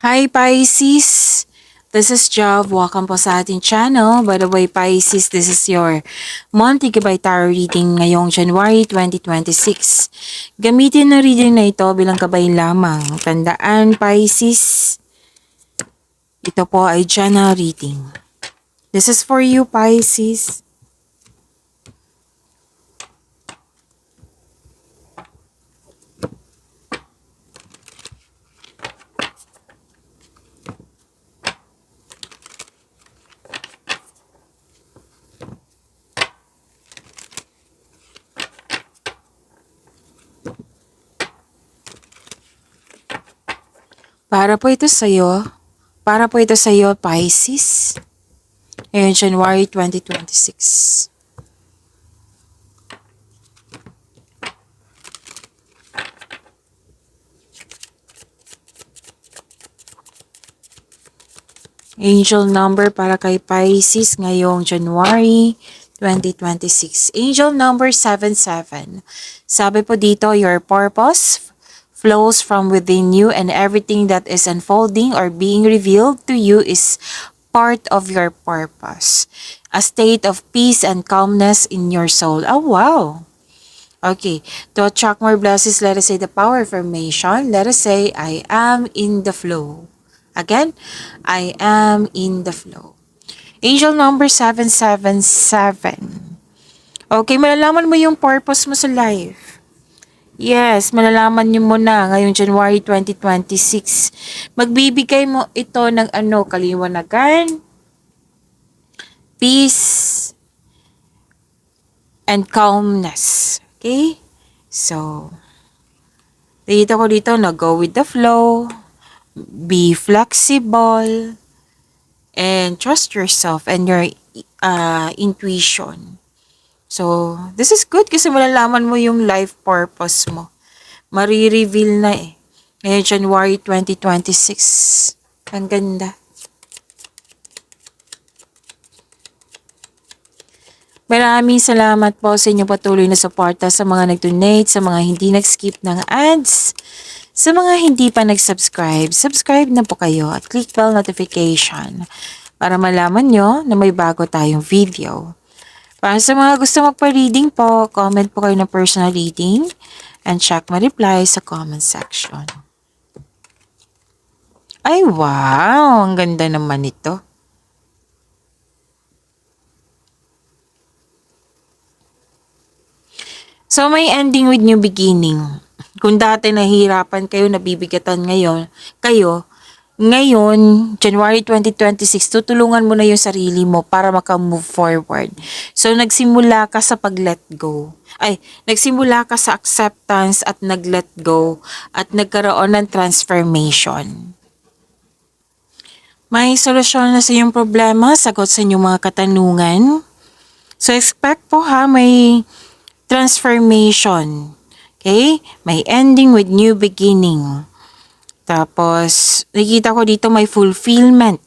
Hi Pisces! This is Job. Welcome po sa ating channel. By the way, Pisces, this is your monthly Gabay Tarot reading ngayong January 2026. Gamitin na reading na ito bilang gabay lamang. Tandaan, Pisces, ito po ay general reading. This is for you, Pisces. Para po ito sa'yo. Para po ito sa'yo, Pisces. Ngayon, January 2026. Angel number para kay Pisces ngayong January 2026. Angel number 77. Sabi po dito, your purpose flows from within you and everything that is unfolding or being revealed to you is part of your purpose. A state of peace and calmness in your soul. Oh, wow. Okay, to attract more blessings, let us say the power affirmation. Let us say, I am in the flow. Again, I am in the flow. Angel number 777. Okay, malalaman mo yung purpose mo sa life. Yes, malalaman nyo mo na ngayong January 2026. Magbibigay mo ito ng kaliwanagan, peace, and calmness. Okay? So, dito ko dito na go with the flow, be flexible, and trust yourself and your intuition. So, this is good kasi malalaman mo yung life purpose mo. Marireveal na eh. Ngayon, January 2026. Ang ganda. Maraming salamat po sa inyong patuloy na suporta sa mga nag-donate, sa mga hindi nag-skip ng ads, sa mga hindi pa nag-subscribe. Subscribe na po kayo at click bell notification para malaman nyo na may bago tayong video. Para sa mga gusto magpa-reading po, comment po kayo ng personal reading and check my reply sa comment section. Ay wow! Ang ganda naman ito. So, may ending with new beginning. Kung dati nahihirapan kayo, nabibigatan ngayon, January 2026, tutulungan mo na yung sarili mo para maka-move forward. So, nagsimula ka sa pag-let go. Nagsimula ka sa acceptance at nag-let go at nagkaroon ng transformation. May solusyon na sa iyong problema, sagot sa inyong mga katanungan. So, expect po may transformation. Okay? May ending with new beginning. Tapos, nakikita ko dito may fulfillment.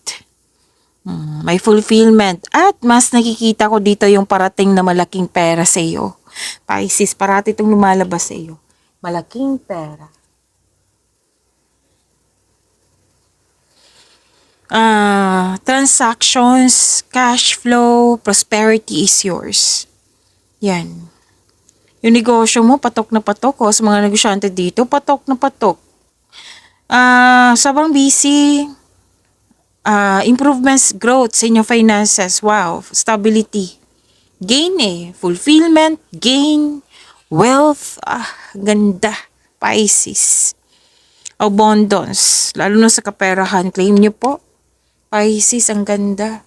May fulfillment. At mas nakikita ko dito yung parating na malaking pera sa iyo. Pisces, parati itong lumalabas sa iyo. Malaking pera. Transactions, cash flow, prosperity is yours. Yan. Yung negosyo mo, patok na patok. Sa mga negosyante dito, patok na patok. Sobrang busy. Improvements, growth sa inyong finances. Wow, stability. Gain fulfillment, gain, wealth. Ganda. Pisces. Abundance. Lalo na sa kaperahan. Claim nyo po. Pisces, ang ganda.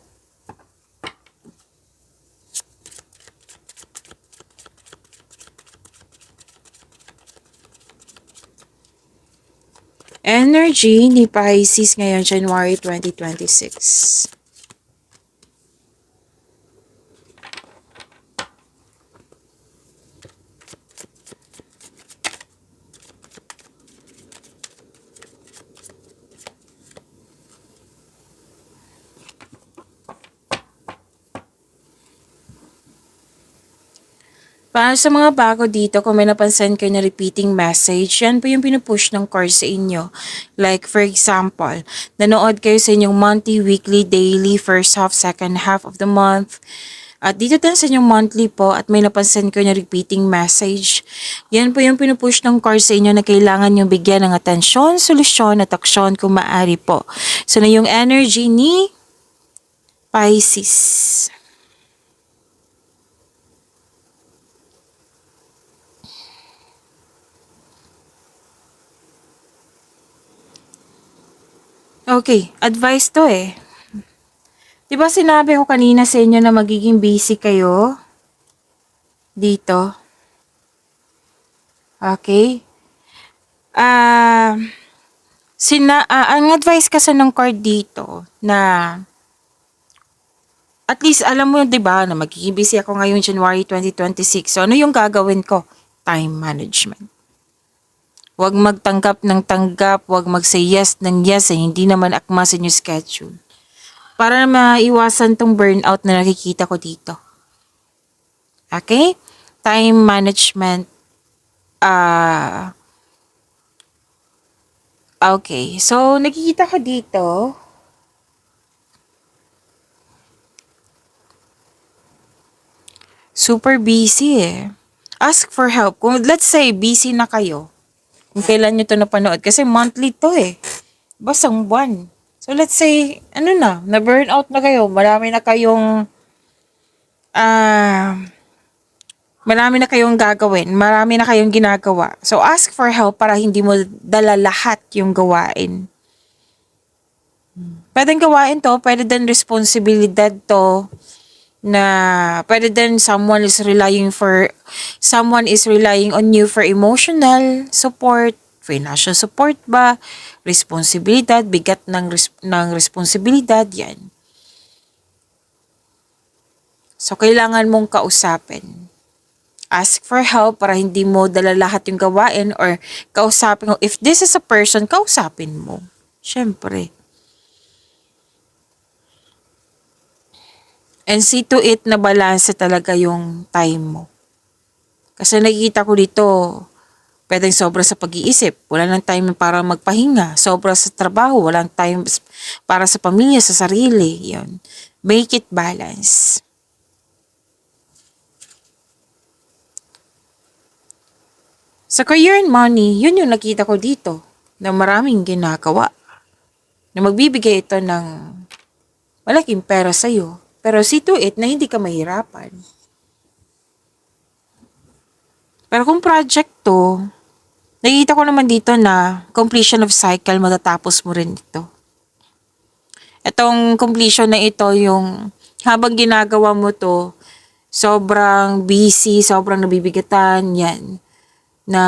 Energy ni Pisces ngayon, January 2026. Para sa mga bago dito, kung may napansin kayo na repeating message, yan po yung pinupush ng card sa inyo. Like, for example, nanood kayo sa inyong monthly, weekly, daily, first half, second half of the month. At dito din sa inyong monthly po at may napansin kayo na repeating message. Yan po yung pinupush ng card sa inyo na kailangan yung bigyan ng atensyon, solusyon at aksyon kung maaari po. So, na yung energy ni Pisces. Okay, advice to eh. Di ba sinabi ko kanina sa inyo na magiging busy kayo dito? Okay? Ah, ang advice kasi ng card dito na at least alam mo 'di ba na magiging busy ako ngayong January 2026. So ano yung gagawin ko? Time management. Huwag magtanggap ng tanggap, huwag mag-say yes ng yes hindi naman akma sa inyong schedule. Para maiwasan tong burnout na nakikita ko dito. Okay? Time management. Okay. So, nakikita ko dito, super busy eh. Ask for help. Kung let's say, busy na kayo. Kung kailan nyo to napanood. Kasi monthly to eh. Basang buwan. So, let's say, na-burnout na kayo. Marami na kayong gagawin. Marami na kayong ginagawa. So, ask for help para hindi mo dala lahat yung gawain. Pwedeng gawain to, pwede din responsibilidad to, na pwede din someone is relying on you for emotional support, financial support ba, responsibilidad, bigat ng responsibilidad, yan. So, kailangan mong kausapin. Ask for help para hindi mo dala lahat yung gawain or kausapin mo. If this is a person, kausapin mo. Syempre. And see to it na balance talaga yung time mo. Kasi nakikita ko dito, pwedeng sobra sa pag-iisip. Wala nang time para magpahinga. Sobra sa trabaho. Walang time para sa pamilya, sa sarili. Yun. Make it balance. Sa career and money, yun yung nakita ko dito. Na maraming ginagawa. Na magbibigay ito ng malaking pera sa'yo. Pero see to it na hindi ka mahirapan. Pero kung project to, nakikita ko naman dito na completion of cycle, matatapos mo rin ito. Itong completion na ito, yung habang ginagawa mo to, sobrang busy, sobrang nabibigatan, yan. Na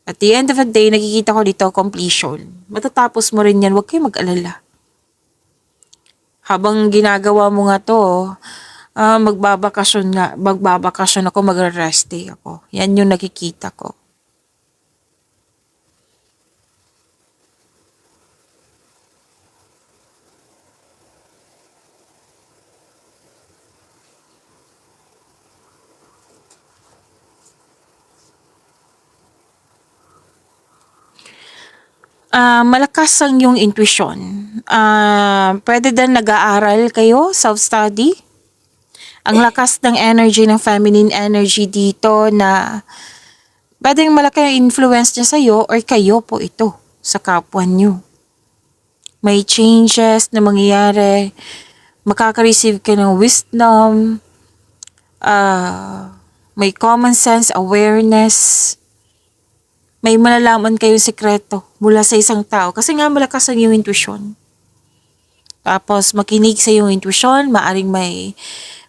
at the end of the day, nakikita ko dito completion. Matatapos mo rin yan, huwag kayo mag-alala. Habang ginagawa mo nga to, magbabakasyon ako, magre-rest day ako. Yan yung nakikita ko. Malakas ang yung intuition. Pwede din nag-aaral kayo, self-study. Ang lakas ng energy, ng feminine energy dito na pwedeng malaki ang influence niya sa'yo or kayo po ito sa kapwa niyo. May changes na mangyayari. Makaka-receive ka ng wisdom. May common sense, awareness. May malalaman kayong sekreto mula sa isang tao. Kasi nga malakas ang iyong intuition. Tapos makinig sa iyong intuition, maaring may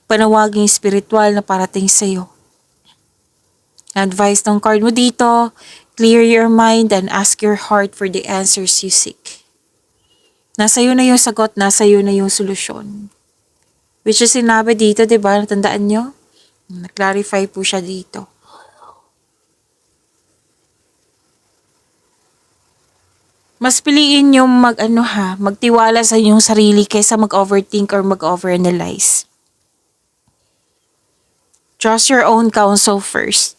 panawaging spiritual na parating sa iyo. Advice ng card mo dito, clear your mind and ask your heart for the answers you seek. Nasa iyo na yung sagot, nasa iyo na yung solusyon. Which is sinabi dito, diba? Natandaan nyo? Na-clarify po siya dito. Mas piliin yung magtiwala sa inyong sarili kaysa mag-overthink or mag-overanalyze. Trust your own counsel first.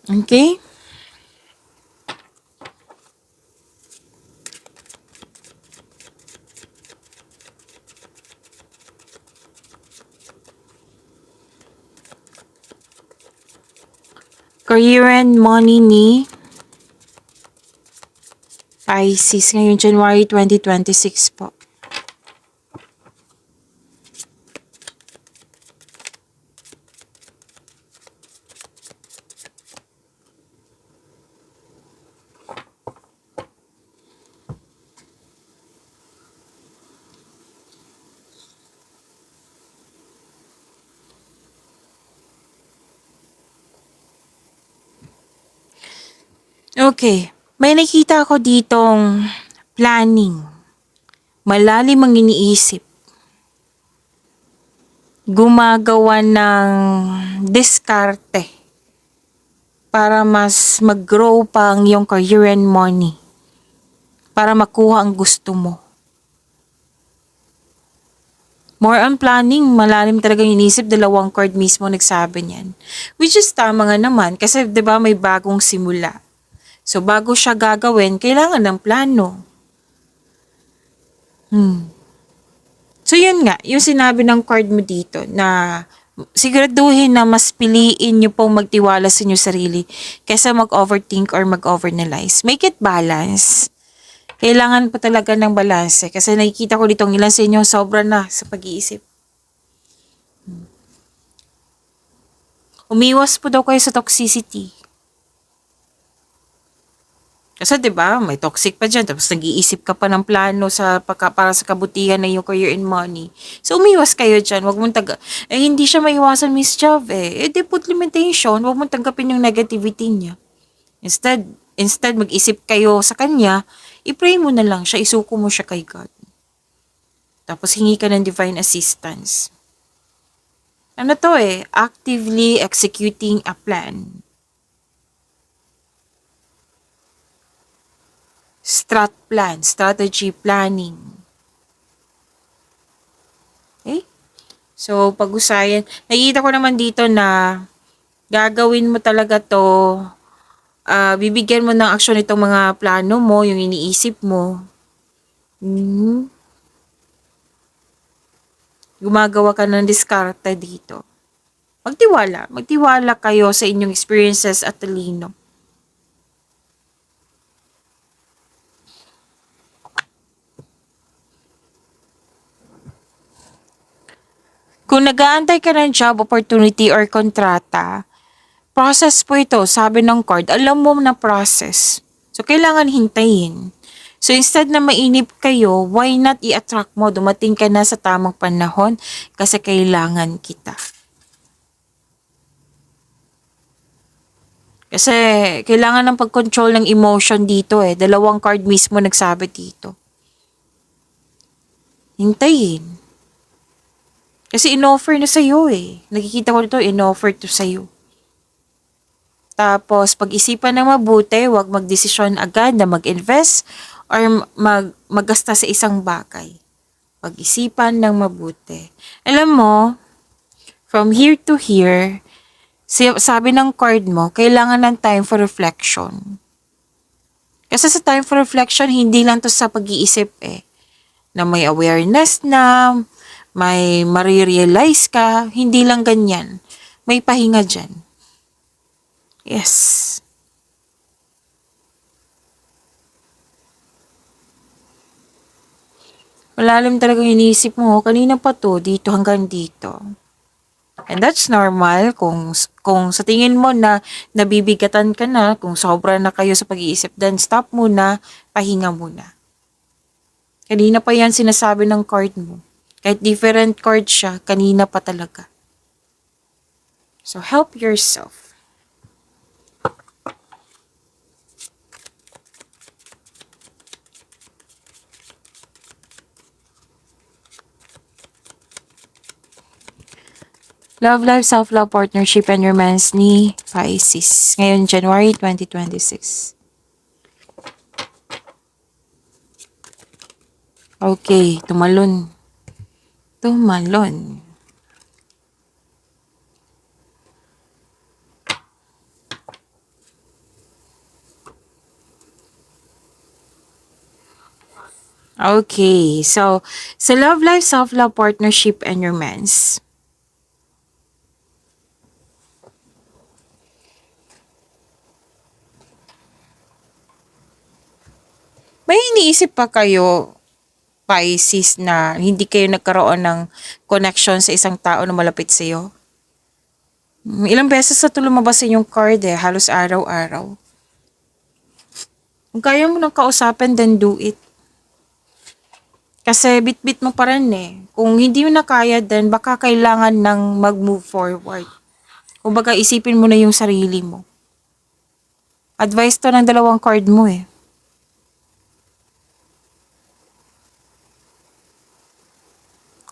Okay? Career and money ni Pisces ngayon January 2026 po. Okay. May nakita ako ditong planning. Malalim ang iniisip. Gumagawa ng diskarte para mas mag-grow pa ang iyong career and money. Para makuha ang gusto mo. More on planning, malalim talaga yung iniisip, 2 card mismo nagsabi niyan. Which is tama nga naman kasi 'di ba may bagong simula. So bago siya gagawin, kailangan ng plano. So yun nga, yung sinabi ng card mo dito na siguraduhin na mas piliin nyo pong magtiwala sa inyo sarili kaysa mag-overthink or mag-overanalyze. Make it balance. Kailangan pa talaga ng balance kasi nakikita ko dito ang ilan sa inyo sobra na sa pag-iisip. Umiwas po daw kayo sa toxicity. Kasi 'di ba, may toxic pa diyan tapos nag-iisip ka pa ng plano para sa kabutihan ng iyong career and money. So umiwas kayo diyan, wag mong hindi siya maiwasan, Miss Jav eh. Di put limitation, wag mong tanggapin yung negativity niya. Instead mag-isip kayo sa kanya, i-pray mo na lang siya, isuko mo siya kay God. Tapos hingi ka ng divine assistance. Ano to actively executing a plan. Strategy planning. Okay? So, pag-usayan. Nakikita ko naman dito na gagawin mo talaga to, bibigyan mo ng aksyon itong mga plano mo, yung iniisip mo. Gumagawa ka ng diskarte dito. Magtiwala kayo sa inyong experiences at talino. Kung nag-aantay ka ng job opportunity or kontrata, process po ito, sabi ng card, alam mo na process. So, kailangan hintayin. So, instead na mainip kayo, why not i-attract mo? Dumating ka na sa tamang panahon kasi kailangan kita. Kasi, kailangan ng pag-control ng emotion dito 2 card mismo nagsabi dito. Hintayin. Kasi in-offer na sa'yo Nakikita ko dito, in-offer to sa'yo. Tapos, pag-isipan ng mabuti, huwag magdesisyon agad na mag-invest or maggasta sa isang bagay. Pag-isipan ng mabuti. Alam mo, from here to here, sabi ng card mo, kailangan ng time for reflection. Kasi sa time for reflection, hindi lang to sa pag-iisip na may awareness na, may marirealize ka, hindi lang ganyan. May pahinga dyan. Yes. Malalim talagang iniisip mo, kanina pa to, dito hanggang dito. And that's normal kung sa tingin mo na nabibigatan ka na, kung sobra na kayo sa pag-iisip, then stop muna, pahinga muna. Kanina pa yan sinasabi ng card mo. Kahit different card siya, kanina pa talaga. So, help yourself. Love life, self-love, partnership, and romance ni Pisces. Ngayon, January 2026. Okay, tumalon. Tumalon. Okay, so sa love life, self-love, partnership, and romance. May iniisip pa kayo, Pisces, na hindi kayo nagkaroon ng connection sa isang tao na malapit sa iyo? Ilang beses na ito lumabas sa inyong card halos araw-araw. Kung kaya mo nang kausapin, then do it. Kasi bit-bit mo pa rin Kung hindi mo na kaya, then baka kailangan ng mag-move forward. Kung baga isipin mo na yung sarili mo. Advice to ng dalawang card mo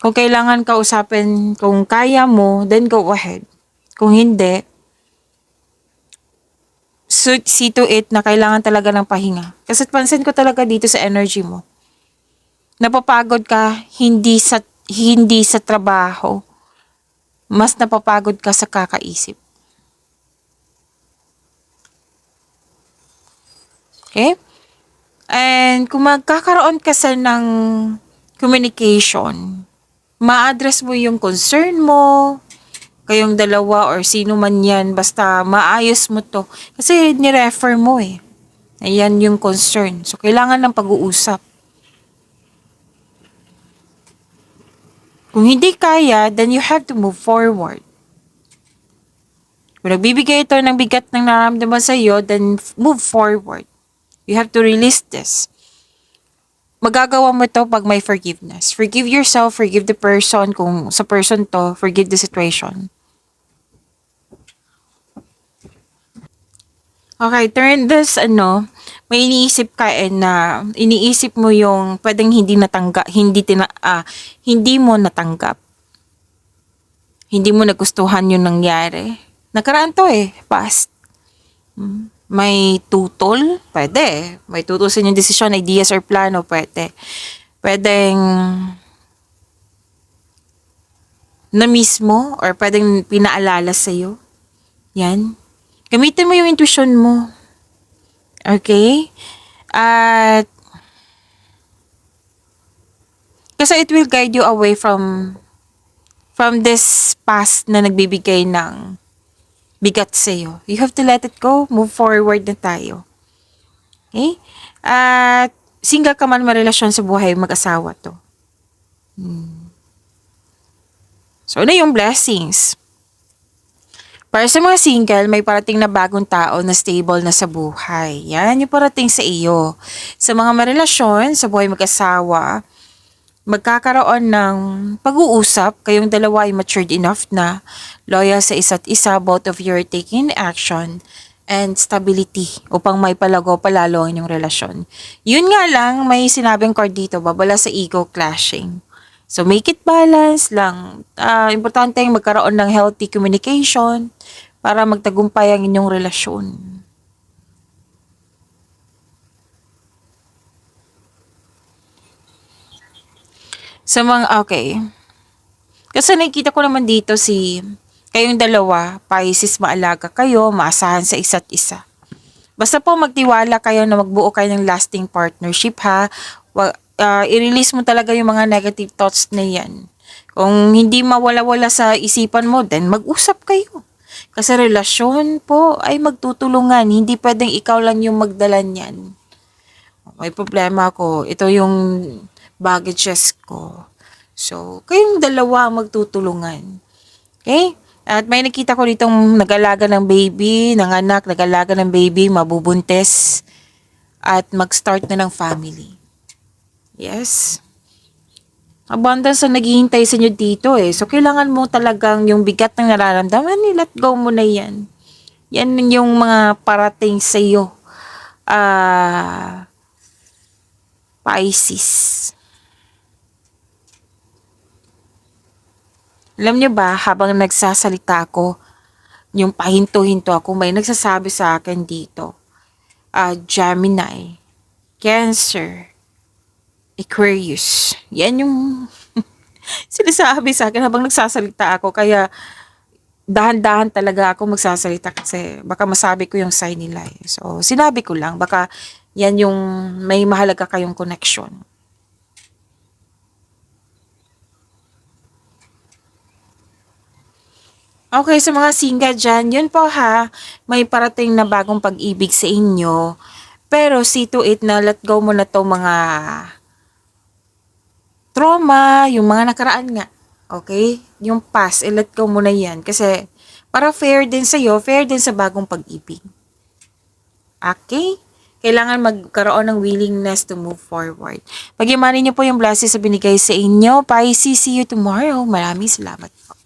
Kung kailangan kausapin, kung kaya mo, then go ahead. Kung hindi, see to it na kailangan talaga ng pahinga. Kasi pansin ko talaga dito sa energy mo. Napapagod ka hindi sa trabaho. Mas napapagod ka sa kakaisip. Okay? And kung magkakaroon kasi ng communication, ma-address mo yung concern mo, kayong dalawa or sino man yan, basta maayos mo to. Kasi nirefer mo Ayan yung concern. So, kailangan ng pag-uusap. Kung hindi kaya, then you have to move forward. Kung nagbibigay ito ng bigat ng nararamdaman sa iyo, then move forward. You have to release this. Magagawa mo to pag may forgiveness. Forgive yourself, forgive the person. Kung sa person to, forgive the situation. Okay, turn this, may iniisip ka na iniisip mo yung pwedeng hindi natanggap, hindi mo natanggap. Hindi mo nagustuhan yung nangyari. Nakaraan to past. May tutol, pwede. May tutol sa inyong desisyon, ideas or plano, pwede. Pwedeng na mismo or pwedeng pinaalala sa'yo. Yan. Gamitin mo yung intuition mo. Okay? At kasi it will guide you away from this past na nagbibigay ng bigat sa'yo. You have to let it go. Move forward na tayo. Okay? At single ka man marelasyon sa buhay, mag-asawa to. So, ano yung blessings? Para sa mga single, may parating na bagong tao na stable na sa buhay. Yan yung parating sa iyo. Sa mga marelasyon, sa buhay mag-asawa, magkakaroon ng pag-uusap, kayong dalawa ay matured enough na, loyal sa isa't isa, both of you are taking action, and stability upang may palago palalo ang inyong relasyon. Yun nga lang, may sinabing card dito, babala sa ego clashing. So, make it balance lang. Importante yung magkaroon ng healthy communication para magtagumpay ang inyong relasyon. Okay. Kasi nakikita ko naman dito kayong dalawa, Pisces, maalaga kayo, maasahan sa isa't isa. Basta po magtiwala kayo na magbuo kayo ng lasting partnership i-release mo talaga yung mga negative thoughts na yan. Kung hindi mawala-wala sa isipan mo, then mag-usap kayo. Kasi relasyon po ay magtutulungan. Hindi pwedeng ikaw lang yung magdala niyan. May problema ako. Ito yung baggages ko. So, kayong dalawa magtutulungan. Okay? At may nakita ko ditong nag-alaga ng baby, ng anak, nag-alaga ng baby, mabubuntis, at mag-start na ng family. Yes. Abundance ang naghihintay sa inyo dito So, kailangan mo talagang yung bigat ng nararamdaman, let go mo na yan. Yan yung mga parating sa iyo. Pisces. Alam niyo ba, habang nagsasalita ako, yung pahinto-hinto ako, may nagsasabi sa akin dito. Gemini, Cancer, Aquarius. Yan yung sinasabi sa akin habang nagsasalita ako. Kaya dahan-dahan talaga ako magsasalita kasi baka masabi ko yung sign nila eh. So, sinabi ko lang, baka yan yung may mahalaga kayong connection. Okay, sa mga single dyan, yun po ha, may parating na bagong pag-ibig sa inyo. Pero see to it na let go mo na to mga trauma, yung mga nakaraan nga. Okay? Yung past, let go mo na yan. Kasi para fair din sa'yo, fair din sa bagong pag-ibig. Okay? Kailangan magkaroon ng willingness to move forward. Pagyamanin niyo po yung blessings sa binigay sa inyo. Pisces, see you tomorrow. Maraming salamat po.